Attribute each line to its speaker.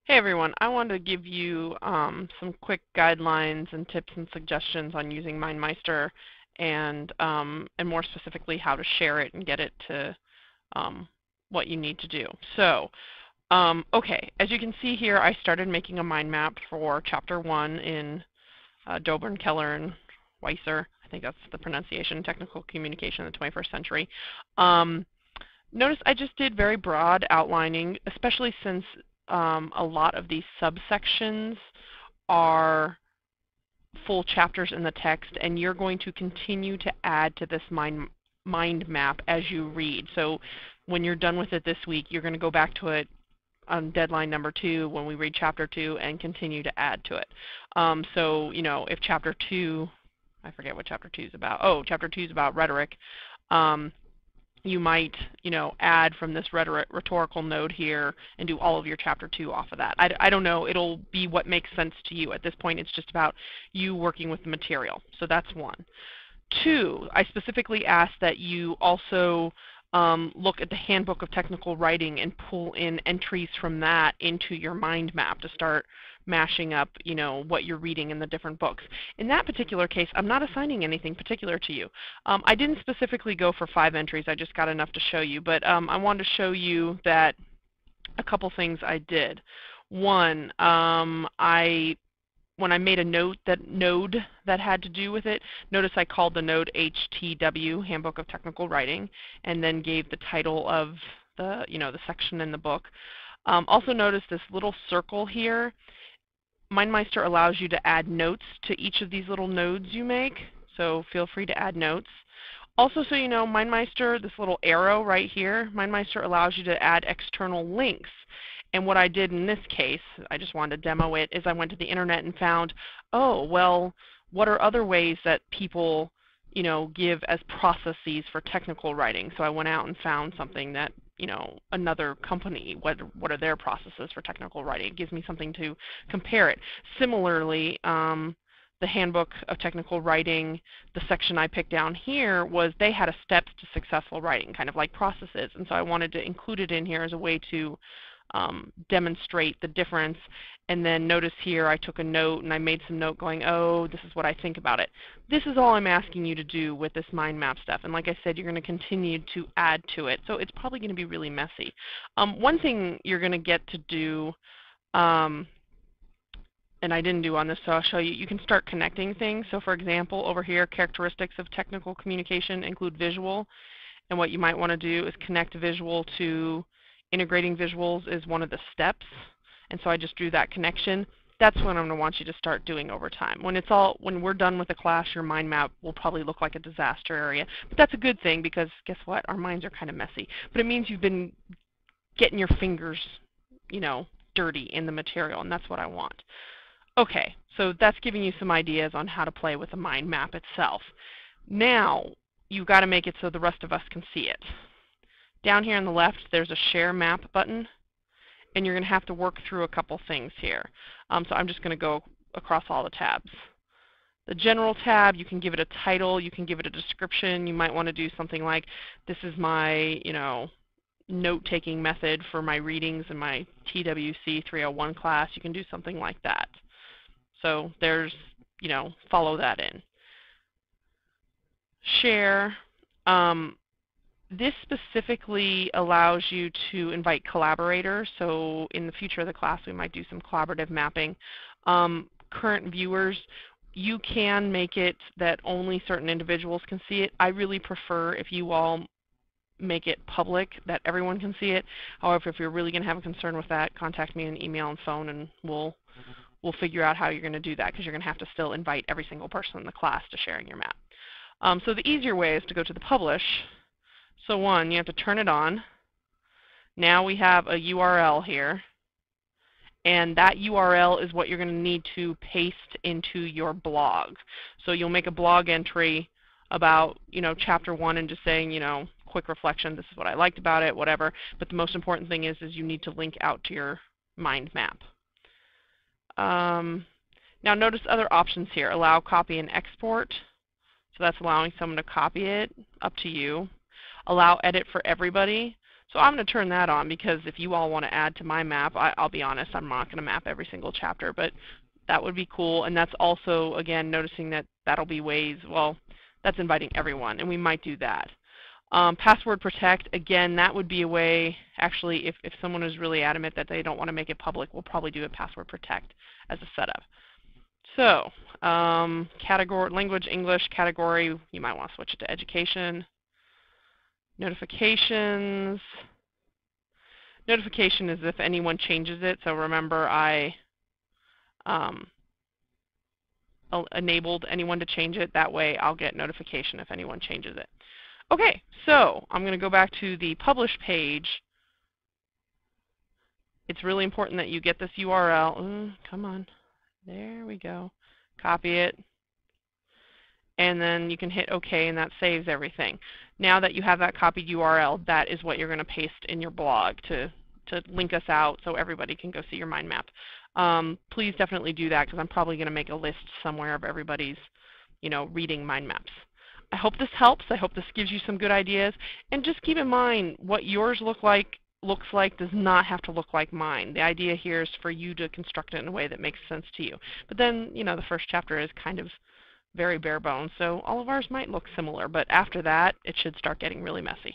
Speaker 1: Hey everyone, I wanted to give you some quick guidelines and tips and suggestions on using MindMeister and more specifically how to share it and get it to what you need to do. So, okay, as you can see here, I started making a mind map for Chapter 1 in Dobrin, Keller, and Weiser. I think that's the pronunciation, Technical Communication in the 21st Century. Notice I just did very broad outlining, especially since a lot of these subsections are full chapters in the text, and you're going to continue to add to this mind map as you read. So when you're done with it this week, you're going to go back to it on deadline number 2 when we read chapter 2 and continue to add to it. So, you know, if chapter 2, I forget what chapter 2 is about. Oh, chapter 2 is about rhetoric. You might, you know, add from this rhetorical node here and do all of your chapter 2 off of that. I don't know. It'll be what makes sense to you. At this point, it's just about you working with the material. So that's 1. 2, I specifically asked that you also look at the Handbook of Technical Writing and pull in entries from that into your mind map to start mashing up, you know, what you're reading in the different books. In that particular case, I'm not assigning anything particular to you. I didn't specifically go for 5 entries. I just got enough to show you, but I wanted to show you that a couple things I did. 1, when I made a node that had to do with it, notice I called the node HTW, Handbook of Technical Writing, and then gave the title of the, you know, the section in the book. Also notice this little circle here. MindMeister allows you to add notes to each of these little nodes you make, so feel free to add notes. Also, so you know, MindMeister, this little arrow right here, MindMeister allows you to add external links. And what I did in this case, I just wanted to demo it, is I went to the internet and found, oh, well, what are other ways that people, you know, give as processes for technical writing? So I went out and found something that, you know, another company, what are their processes for technical writing? It gives me something to compare it. Similarly, the Handbook of Technical Writing, the section I picked down here was they had a steps to successful writing, kind of like processes. And so I wanted to include it in here as a way to demonstrate the difference. And then notice here I took a note and I made some note going, oh, this is what I think about it. This is all I'm asking you to do with this mind map stuff. And like I said, you're going to continue to add to it. So it's probably going to be really messy. One thing you're going to get to do, and I didn't do on this, so I'll show you, you can start connecting things. So for example, over here, characteristics of technical communication include visual. And what you might want to do is connect visual to integrating visuals is one of the steps, and so I just drew that connection. That's what I'm going to want you to start doing over time. When we're done with the class, your mind map will probably look like a disaster area, but that's a good thing because guess what? Our minds are kind of messy, but it means you've been getting your fingers, you know, dirty in the material, and that's what I want. Okay, so that's giving you some ideas on how to play with the mind map itself. Now, you've got to make it so the rest of us can see it. Down here on the left, there's a Share Map button, and you're going to have to work through a couple things here. So I'm just going to go across all the tabs. The General tab, you can give it a title, you can give it a description. You might want to do something like, this is my, you know, note-taking method for my readings in my twc301 class. You can do something like that. So there's, you know, follow that in. Share. This specifically allows you to invite collaborators, so in the future of the class we might do some collaborative mapping. Current viewers, you can make it that only certain individuals can see it. I really prefer if you all make it public, that everyone can see it. However, if you're really going to have a concern with that, contact me on email and phone, and we'll figure out how you're going to do that, because you're going to have to still invite every single person in the class to sharing your map. So the easier way is to go to the publish. So 1, you have to turn it on. Now we have a URL here, and that URL is what you're going to need to paste into your blog. So you'll make a blog entry about, you know, chapter 1 and just saying, you know, quick reflection, this is what I liked about it, whatever. But the most important thing is you need to link out to your mind map. Now notice other options here. Allow copy and export. So that's allowing someone to copy it, up to you. Allow edit for everybody. So I'm going to turn that on, because if you all want to add to my map, I'll be honest, I'm not going to map every single chapter, but that would be cool. And that's also, again, noticing that that'll be ways, well, that's inviting everyone, and we might do that. Password protect, again, that would be a way, actually, if someone is really adamant that they don't want to make it public, we'll probably do a password protect as a setup. So, category, language, English, category, you might want to switch it to education. Notifications. Notification is if anyone changes it, so remember I enabled anyone to change it. That way I'll get notification if anyone changes it. Okay, so I'm going to go back to the publish page. It's really important that you get this URL. Come on. There we go. Copy it. And then you can hit OK, and that saves everything. Now that you have that copied URL, that is what you're going to paste in your blog to link us out so everybody can go see your mind map. Please definitely do that, because I'm probably going to make a list somewhere of everybody's, reading mind maps. I hope this helps. I hope this gives you some good ideas. And just keep in mind, what yours looks like does not have to look like mine. The idea here is for you to construct it in a way that makes sense to you. But then, the first chapter is kind of very bare bones, so all of ours might look similar, but after that, it should start getting really messy.